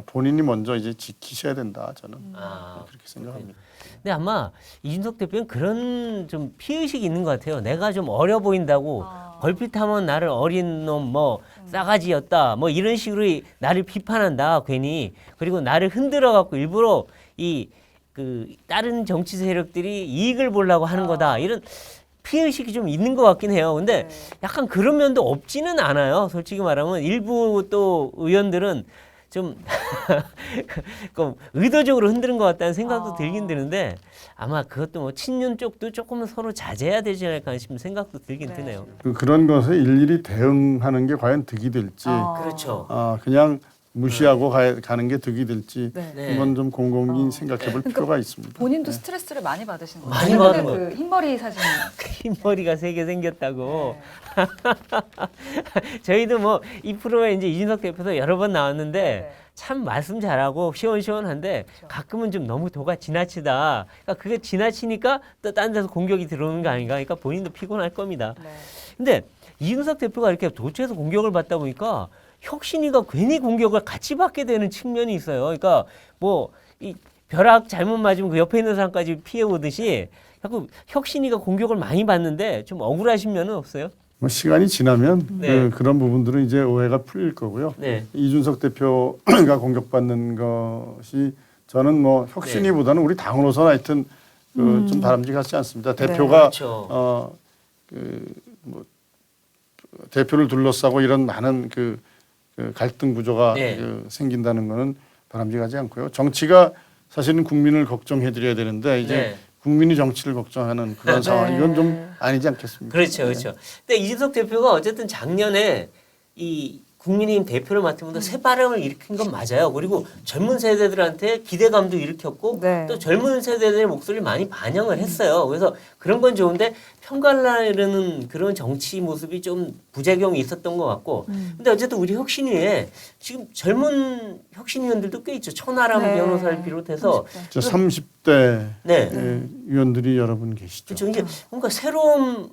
본인이 먼저 이제 지키셔야 된다. 저는 그렇게 생각합니다. 근데 아마 이준석 대표는 그런 좀 피의식이 있는 것 같아요. 내가 좀 어려 보인다고 걸핏하면 나를 어린 놈 뭐 싸가지였다 뭐 이런 식으로 나를 비판한다 괜히 그리고 나를 흔들어 갖고 일부러 다른 정치 세력들이 이익을 보려고 하는 거다 이런 피의식이 좀 있는 것 같긴 해요. 근데 약간 그런 면도 없지는 않아요. 솔직히 말하면 일부 또 의원들은 좀 의도적으로 흔드는 것 같다는 생각도 들긴 드는데 아마 그것도 뭐 친윤 쪽도 조금은 서로 자제해야 되지 않을까 싶은 생각도 들긴 드네요. 그런 것에 일일이 대응하는 게 과연 득이 될지 그렇죠. 그냥 무시하고 가는 게 득이 될지 네. 이건 좀 곰곰이 생각해 볼 필요가 있습니다. 본인도 스트레스를 많이 받으시는 거예요. 많이 받은 최근에 그 흰머리 사진. 흰머리가 3개 생겼다고. 저희도 뭐 이 프로에 이제 이준석 대표도 여러 번 나왔는데 네. 참 말씀 잘하고 시원시원한데 가끔은 좀 너무 도가 지나치다. 그러니까 그게 지나치니까 또 딴 데서 공격이 들어오는 거 아닌가. 그러니까 본인도 피곤할 겁니다. 네. 근데 이준석 대표가 이렇게 도처에서 공격을 받다 보니까 혁신위가 괜히 공격을 같이 받게 되는 측면이 있어요. 그러니까 뭐 이 벼락 잘못 맞으면 그 옆에 있는 사람까지 피해 오듯이 자꾸 혁신위가 공격을 많이 받는데 좀 억울하신 면은 없어요? 뭐 시간이 지나면 네. 그런 부분들은 이제 오해가 풀릴 거고요. 네. 이준석 대표가 공격받는 것이 저는 뭐 혁신위보다는 우리 당으로서는 하여튼 좀 바람직하지 않습니다. 대표가 그렇죠. 뭐 대표를 둘러싸고 이런 많은 갈등 구조가 네. 생긴다는 것은 바람직하지 않고요. 정치가 사실은 국민을 걱정해드려야 되는데 이제 네. 국민이 정치를 걱정하는 그런 상황 이건 좀 아니지 않겠습니까? 그렇죠, 그렇죠. 근데 이준석 대표가 어쨌든 작년에 이 국민의힘 대표를 맡으면서 새 바람을 일으킨 건 맞아요. 그리고 젊은 세대들한테 기대감도 일으켰고 네. 또 젊은 세대들의 목소리를 많이 반영을 했어요. 그래서 그런 건 좋은데 편가르는 그런 정치 모습이 좀 부작용이 있었던 것 같고 근데 어쨌든 우리 혁신위에 지금 젊은 혁신위원들도 꽤 있죠. 천하람 네. 변호사를 비롯해서 30대 네. 위원들이 여러 분 계시죠. 그렇죠. 이제 뭔가 새로운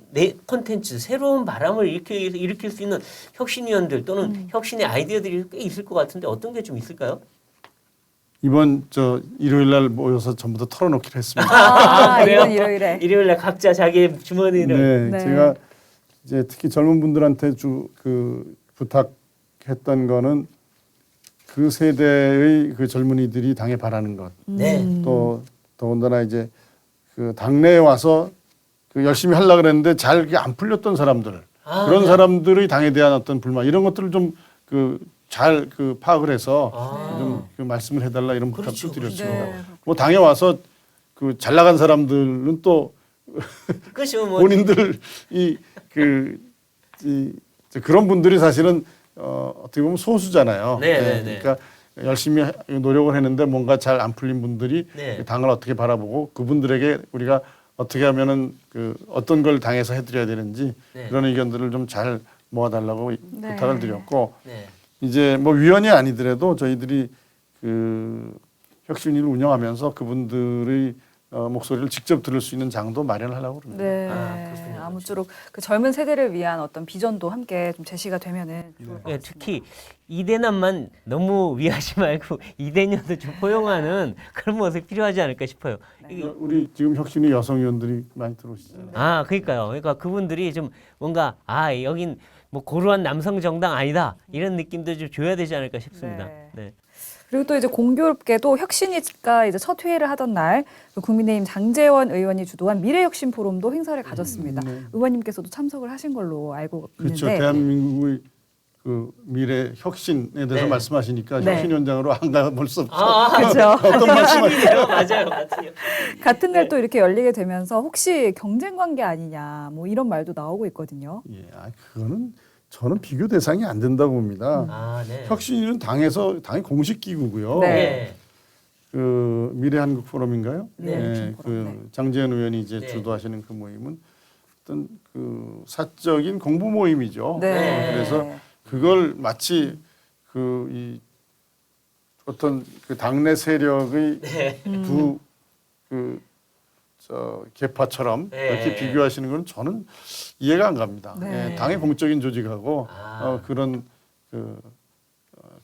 콘텐츠, 새로운 바람을 일으킬 수 있는 혁신위원들 또는 혁신의 아이디어들이 꽤 있을 것 같은데 어떤 게 좀 있을까요? 이번 일요일 날 모여서 전부 다 털어놓기로 했습니다. 그래요? 이번 일요일에. 일요일날 각자 자기 주머니를 네, 네. 제가 이제 특히 젊은 분들한테 부탁했던 거는 그 세대의 그 젊은이들이 당에 바라는 것, 네. 또 더군다나 이제 그 당내에 와서 그 열심히 하려고 그랬는데 잘 그게 안 풀렸던 사람들, 그런 네. 사람들의 당에 대한 어떤 불만 이런 것들을 좀 그 잘 그 파악을 해서 좀 그 말씀을 해달라 이런 부탁도 그렇죠. 드렸습니다. 네. 뭐 당에 와서 그 잘 나간 사람들은 또 그것이 뭐 본인들이 그런 분들이 사실은 어떻게 보면 소수잖아요. 네. 그러니까 열심히 노력을 했는데 뭔가 잘 안 풀린 분들이 네. 당을 어떻게 바라보고 그분들에게 우리가 어떻게 하면은 그 어떤 걸 당에서 해드려야 되는지 네. 그런 의견들을 좀 잘 모아달라고 네. 부탁을 드렸고 네. 이제 뭐 위원이 아니더라도 저희들이 그 혁신위를 운영하면서 그분들의 목소리를 직접 들을 수 있는 장도 마련하려고 그럽니다. 네. 그렇군요. 아무쪼록 그 젊은 세대를 위한 어떤 비전도 함께 좀 제시가 되면은 좋을 것 예, 같습니다. 특히 이대남만 너무 위하지 말고 이대녀도 좀 포용하는 그런 모습이 필요하지 않을까 싶어요. 이게 우리 지금 혁신위 여성위원들이 많이 들어오시잖아요. 아, 그러니까요. 그러니까 그분들이 좀 뭔가 여긴 뭐 고루한 남성 정당 아니다 이런 느낌도 좀 줘야 되지 않을까 싶습니다. 네. 네. 그리고 또 이제 공교롭게도 혁신위가 이제 첫 회의를 하던 날 국민의힘 장제원 의원이 주도한 미래혁신 포럼도 행사를 가졌습니다. 네. 의원님께서도 참석을 하신 걸로 알고 그렇죠. 있는데 대한민국의 그 미래 혁신에 대해서 네. 말씀하시니까 네. 혁신위원장으로 안 가볼 수 없죠. 그렇죠. 어떤 말씀을 혁신이네요. 맞아요. 같은 같은 날 또 이렇게 열리게 되면서 혹시 경쟁 관계 아니냐 뭐 이런 말도 나오고 있거든요. 예, 그거는 저는 비교 대상이 안 된다고 봅니다. 네. 혁신위는 당의 공식 기구고요. 네. 네. 그 미래 한국 포럼인가요? 네, 혁신 포럼, 네. 장재현 의원이 이제 네. 주도하시는 그 모임은 어떤 그 사적인 공부 모임이죠. 네. 그래서 그걸 마치 이 어떤 그 당내 세력의 네. 두 계파처럼 네. 이렇게 비교하시는 건 저는 이해가 안 갑니다. 네. 예, 당의 공적인 조직하고 그런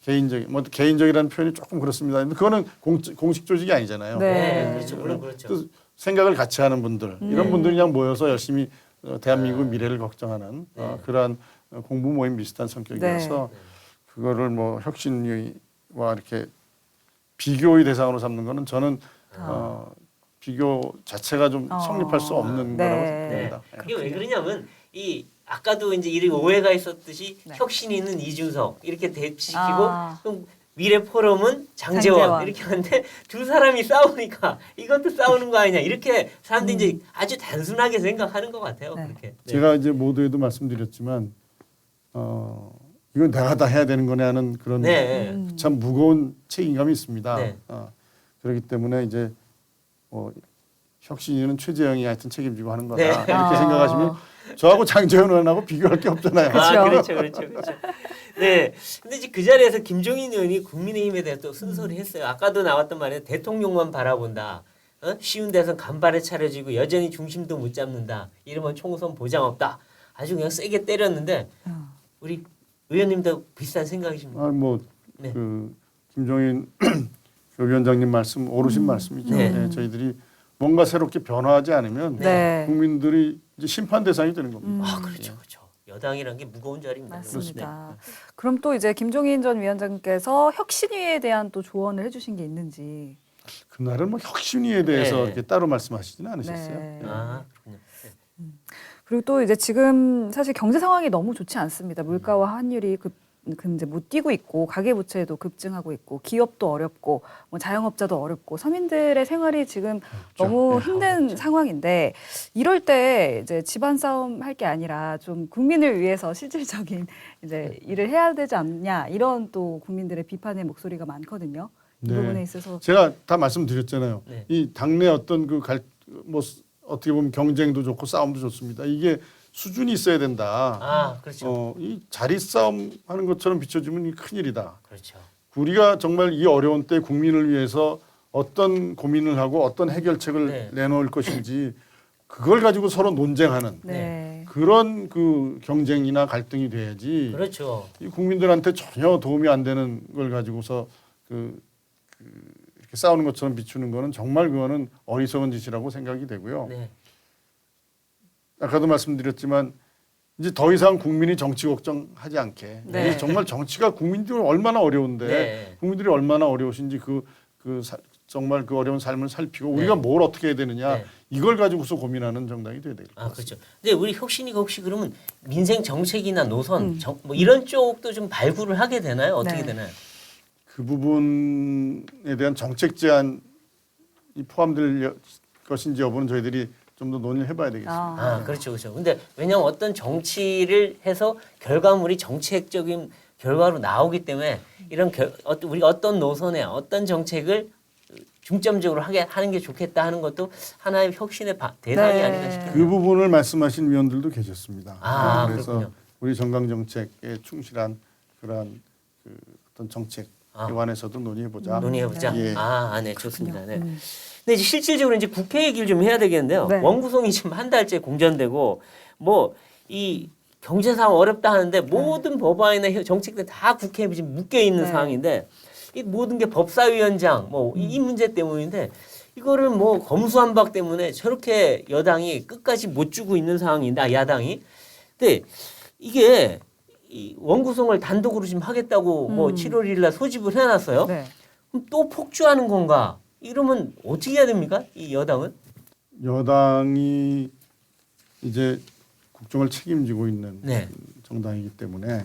개인적이라는 표현이 조금 그렇습니다. 근데 그거는 공식 조직이 아니잖아요. 네. 그렇죠. 물론 그렇죠. 또 생각을 같이 하는 분들 이런 분들이 그냥 모여서 열심히 대한민국 미래를 걱정하는 그러한 공부 모임 비슷한 성격이어서 그거를 뭐 혁신위와 이렇게 비교의 대상으로 삼는 거는 저는 비교 자체가 좀 성립할 수 없는 네. 거라고 네. 생각합니다. 그게 왜 그러냐면 이 아까도 이제 이런 오해가 있었듯이 네. 혁신위는 이준석 이렇게 대시키고 아. 그럼 미래 포럼은 장제원 장제원. 이렇게 하는데 두 사람이 싸우니까 이것도 싸우는 거 아니냐 이렇게 사람들이 이제 아주 단순하게 생각하는 것 같아요. 네. 그렇게. 네. 제가 이제 모두에도 말씀드렸지만 이건 내가 다 해야 되는 거네 하는 그런 네. 참 무거운 책임감이 있습니다. 네. 그렇기 때문에 이제 혁신위는 최재형이 하여튼 책임지고 하는 거다 네. 이렇게 생각하시면 저하고 장재현 의원하고 비교할 게 없잖아요. 그렇죠. 그렇죠. 네. 근데 이제 그 자리에서 김종인 의원이 국민의힘에 대해서 또 쓴소리 했어요. 아까도 나왔던 말이에요. 대통령만 바라본다. 쉬운 데선 간발에 차려지고 여전히 중심도 못 잡는다. 이러면 총선 보장 없다. 아주 그냥 세게 때렸는데 우리 의원님도 비슷한 생각이십니까? 네. 그 김종인 위원장님 말씀 오르신 말씀이죠. 네. 네, 저희들이 뭔가 새롭게 변화하지 않으면 네. 국민들이 이제 심판 대상이 되는 겁니다. 그렇죠. 여당이란 게 무거운 자리입니다. 맞습니다. 그럼 또 이제 김종인 전 위원장께서 혁신위에 대한 또 조언을 해주신 게 있는지. 그날은 뭐 혁신위에 대해서 네. 이렇게 따로 말씀하시지는 않으셨어요. 네. 그렇군요. 네. 그리고 또 이제 지금 사실 경제 상황이 너무 좋지 않습니다. 물가와 환율이 이제 못 뛰고 있고 가계부채도 급증하고 있고 기업도 어렵고 뭐 자영업자도 어렵고 서민들의 생활이 지금 너무 힘든 상황인데 이럴 때 이제 집안 싸움 할 게 아니라 좀 국민을 위해서 실질적인 이제 일을 해야 되지 않냐 이런 또 국민들의 비판의 목소리가 많거든요. 이 네. 부분에 있어서 제가 다 말씀드렸잖아요. 네. 이 당내 어떤 어떻게 보면 경쟁도 좋고 싸움도 좋습니다. 이게 수준이 있어야 된다. 그렇죠. 이 자리 싸움 하는 것처럼 비춰지면 이 큰일이다. 그렇죠. 우리가 정말 이 어려운 때 국민을 위해서 어떤 고민을 하고 어떤 해결책을 네. 내놓을 것인지 그걸 가지고 서로 논쟁하는 네. 그런 그 경쟁이나 갈등이 돼야지. 그렇죠. 이 국민들한테 전혀 도움이 안 되는 걸 가지고서 이렇게 싸우는 것처럼 비추는 거는 정말 그거는 어리석은 짓이라고 생각이 되고요. 네. 아까도 말씀드렸지만 이제 더 이상 국민이 정치 걱정하지 않게. 네. 이게 정말 정치가 국민들이 얼마나 어려운데 네. 국민들이 얼마나 어려우신지 정말 그 어려운 삶을 살피고 우리가 네. 뭘 어떻게 해야 되느냐 네. 이걸 가지고서 고민하는 정당이 돼야 될 것 아, 같습니다. 그렇죠. 근데 우리 혁신이가 혹시 그러면 민생 정책이나 노선 뭐 이런 쪽도 좀 발굴을 하게 되나요? 어떻게 네. 되나요? 그 부분에 대한 정책 제안이 포함될 것인지 여부는 저희들이 좀 더 논의를 해봐야 되겠습니다. 아, 그렇죠, 그렇죠. 근데 왜냐하면 어떤 정치를 해서 결과물이 정책적인 결과로 나오기 때문에 이런 우리가 어떤 노선에 어떤 정책을 중점적으로 하는 게 좋겠다 하는 것도 하나의 혁신의 대상이 네. 아닌가 싶어요. 그 부분을 말씀하신 위원들도 계셨습니다. 아, 그래서 그렇군요. 우리 정강 정책에 충실한 그러한 그 어떤 정책에 관해서도 논의해보자. 논의해보자. 예. 네, 좋습니다. 네. 근데 이제 실질적으로 이제 국회 얘기를 좀 해야 되겠는데요. 네. 원구성이 지금 한 달째 공전되고 뭐 이 경제 상황 어렵다 하는데 모든 법안이나 정책들 다 국회에 지금 묶여 있는 네. 상황인데 이 모든 게 법사위원장 뭐 이 문제 때문인데 이거를 뭐 검수완박 때문에 저렇게 여당이 끝까지 못 주고 있는 상황인데 야당이. 근데 이게 이 원구성을 단독으로 지금 하겠다고 뭐 7월 1일 날 소집을 해놨어요. 네. 그럼 또 폭주하는 건가? 이러면 어떻게 해야 됩니까? 이 여당은? 여당이 이제 국정을 책임지고 있는 네. 정당이기 때문에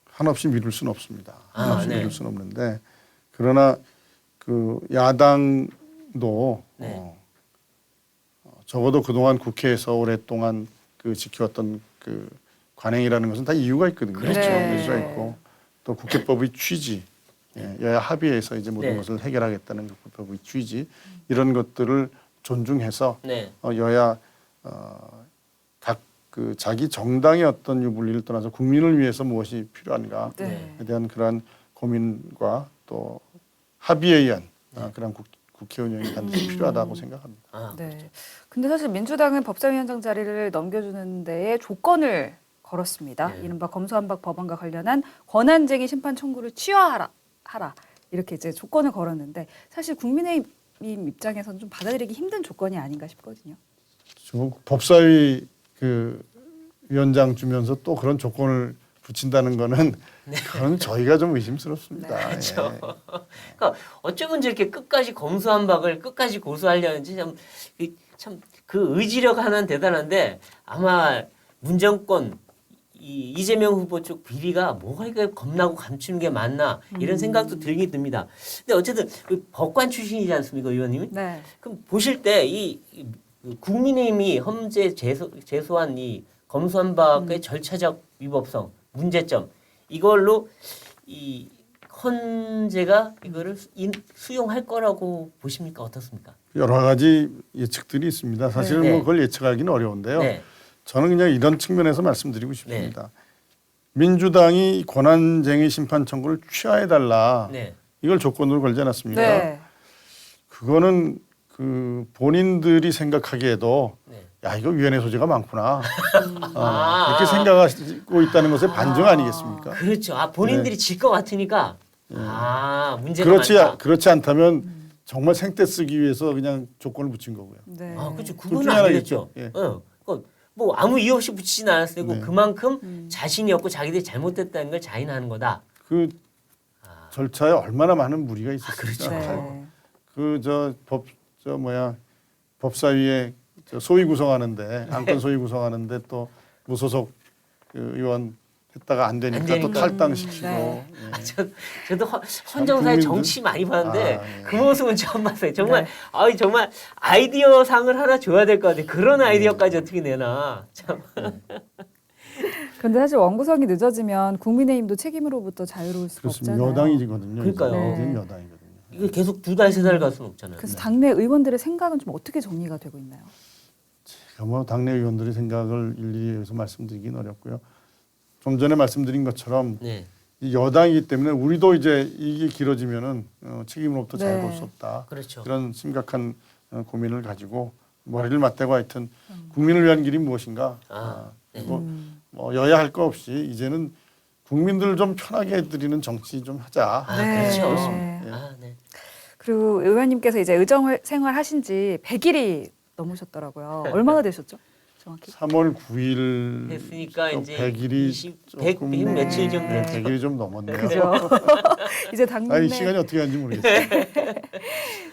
한없이 미룰 수는 없습니다. 한없이 네. 미룰 수는 없는데 그러나 그 야당도 네. 적어도 그동안 국회에서 오랫동안 그 지켜왔던 그 관행이라는 것은 다 이유가 있거든요. 그렇죠. 네. 이유가 있고 또 국회법의 취지, 여야 합의해서 이제 모든 네. 것을 해결하겠다는 국회법의 취지 이런 것들을 존중해서 네. 여야 각 그 자기 정당의 어떤 유불리를 떠나서 국민을 위해서 무엇이 필요한가에 네. 대한 그러한 고민과 또 합의에 의한 그런 국회 운영이 반드시 필요하다고 생각합니다. 아, 네. 근데 사실 민주당은 법사위원장 자리를 넘겨주는 데에 조건을 걸었습니다. 네. 이른바 검수완박 법안과 관련한 권한쟁의 심판 청구를 취하하라 이렇게 이제 조건을 걸었는데 사실 국민의힘 입장에서는 좀 받아들이기 힘든 조건이 아닌가 싶거든요. 법사위 그 위원장 주면서 또 그런 조건을 붙인다는 거는 그건 저희가 좀 의심스럽습니다. 네, 그렇죠. 예. 그러니까 어쩌면 저렇게 끝까지 검수완박을 끝까지 고수하려는지 참 그 의지력 하나는 대단한데 아마 문정권 이재명 후보 쪽 비리가 뭐가 이렇게 겁나고 감추는 게 맞나 이런 생각도 들긴 듭니다. 근데 어쨌든 그 법관 출신이지 않습니까, 의원님이? 네. 그럼 보실 때 이 국민의힘이 헌재 제소한 이 검수완박의 절차적 위법성, 문제점 이걸로 이 헌재가 이거를 수용할 거라고 보십니까? 어떻습니까? 여러 가지 예측들이 있습니다. 사실은 네. 뭐 그걸 예측하기는 어려운데요. 네. 저는 그냥 이런 측면에서 말씀드리고 싶습니다. 민주당이 권한쟁의 심판 청구를 취하해달라 네. 이걸 조건으로 걸지 않았습니까? 네. 그거는 그 본인들이 생각하기에도 네. 야 이거 위헌의 소지가 많구나 아. 이렇게 생각하고 있다는 것의 반증 아니겠습니까? 그렇죠. 본인들이 질 것 같으니까 문제가 많다. 그렇지 않다면 정말 생떼 쓰기 위해서 그냥 조건을 붙인 거고요. 네. 그렇죠. 둘 그건 중에 안 하나겠죠. 되겠죠. 예. 뭐 아무 이유 없이 붙이진 않았을 테고 네. 그만큼 자신이 없고 자기들이 잘못됐다는 걸 자인하는 거다. 그 절차에 얼마나 많은 무리가 있었을까. 네. 법사위에 소위 구성하는데 안건 소위 구성하는데 또 무소속 그 의원 했다가 안 되니까 또 되니까. 탈당시키고 네. 예. 저도 헌정사의 국민들? 정치 많이 봤는데 예. 그 모습은 처음 봤어요. 정말 네. 정말 아이디어 상을 하나 줘야 될 것 같아요. 그런 아이디어까지 어떻게 내나 참. 그런데 사실 원구성이 늦어지면 국민의힘도 책임으로부터 자유로울 수가 그렇습니다. 없잖아요. 여당이거든요. 그러니까요. 이제 네. 여당이거든요. 이거 계속 2달 3달 갈 수는 없잖아요. 그래서 당내 의원들의 생각은 좀 어떻게 정리가 되고 있나요? 뭐 당내 의원들의 생각을 일일이 여기서 말씀드리긴 어렵고요. 좀 전에 말씀드린 것처럼 네. 이 여당이기 때문에 우리도 이제 이게 길어지면은 책임으로부터 네. 잘 볼 수 없다. 그렇죠. 그런 심각한 고민을 가지고 머리를 맞대고 하여튼 국민을 위한 길이 무엇인가. 네. 그리고 뭐 여야 할 거 없이 이제는 국민들 좀 편하게 해드리는 정치 좀 하자. 네. 그렇죠. 네. 네. 그리고 의원님께서 이제 의정 생활 하신 지 100일이 넘으셨더라고요. 얼마나 되셨죠? 정확히? 3월 9일 했으니까 이제 100일이 100 며칠 정도 네. 됐죠. 100일이 좀 넘었네요. 그죠. 이제 당내 아니 시간이 어떻게 가는지 모르겠어요.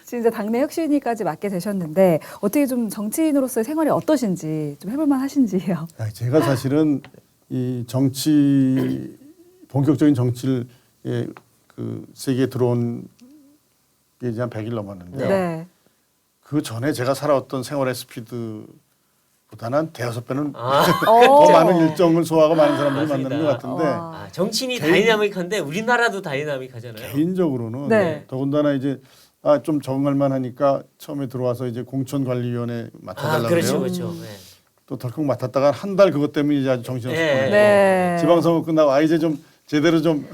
지금 이제 당내 혁신위까지 맡게 되셨는데 어떻게 좀 정치인으로서의 생활이 어떠신지 좀 해볼만 하신지요? 제가 사실은 이 정치 본격적인 정치를 그 세계에 들어온 게 이제 한 100일 넘었는데 네. 그 전에 제가 살아왔던 생활의 스피드보다는 대여섯 배는 더 어. 많은 일정을 소화하고 많은 사람들이 맞습니다. 만나는 것 같은데 와. 정치인이 개인- 다이나믹한데 우리나라도 다이나믹하잖아요. 개인적으로는 네. 더군다나 이제 좀 적응할 만하니까 처음에 들어와서 이제 공천관리위원회 맡아달라고 그렇죠, 그래요. 그렇죠. 네. 또 덜컥 맡았다가 한 달 그것 때문에 이제 아주 정신없었거든요. 네. 지방선거 끝나고 이제 좀 제대로 좀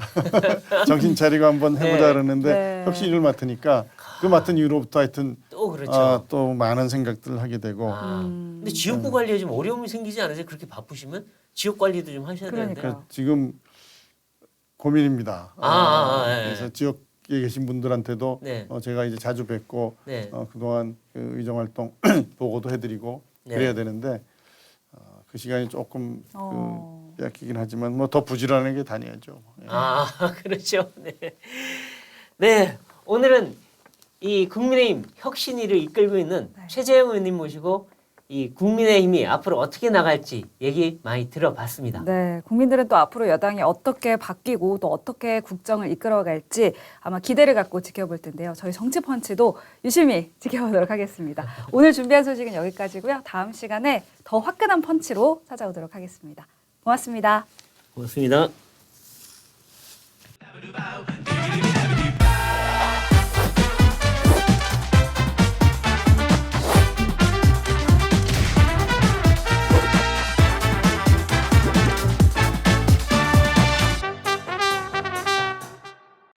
정신 차리고 한번 해보자 네. 그러는데 네. 혁신위를 맡으니까 그 맡은 이후로부터 하여튼 또 그렇죠. 또 많은 생각들을 하게 되고 근데 지역구 관리에 좀 어려움이 생기지 않으세요? 그렇게 바쁘시면 지역 관리도 좀 하셔야 되는데. 그러니까요. 지금 고민입니다. 예. 그래서 지역에 계신 분들한테도 네. 제가 이제 자주 뵙고 네. 그동안 그 의정 활동 보고도 해드리고 네. 그래야 되는데 그 시간이 조금 어. 뺏기긴 하지만 뭐 더 부지런하게 다녀야죠. 예. 그렇죠. 네. 네, 오늘은 이 국민의힘 혁신위를 이끌고 있는 네. 최재형 의원님 모시고 이 국민의힘이 앞으로 어떻게 나갈지 얘기 많이 들어봤습니다. 네, 국민들은 또 앞으로 여당이 어떻게 바뀌고 또 어떻게 국정을 이끌어갈지 아마 기대를 갖고 지켜볼 텐데요. 저희 정치펀치도 유심히 지켜보도록 하겠습니다. 오늘 준비한 소식은 여기까지고요. 다음 시간에 더 화끈한 펀치로 찾아오도록 하겠습니다. 고맙습니다. 고맙습니다.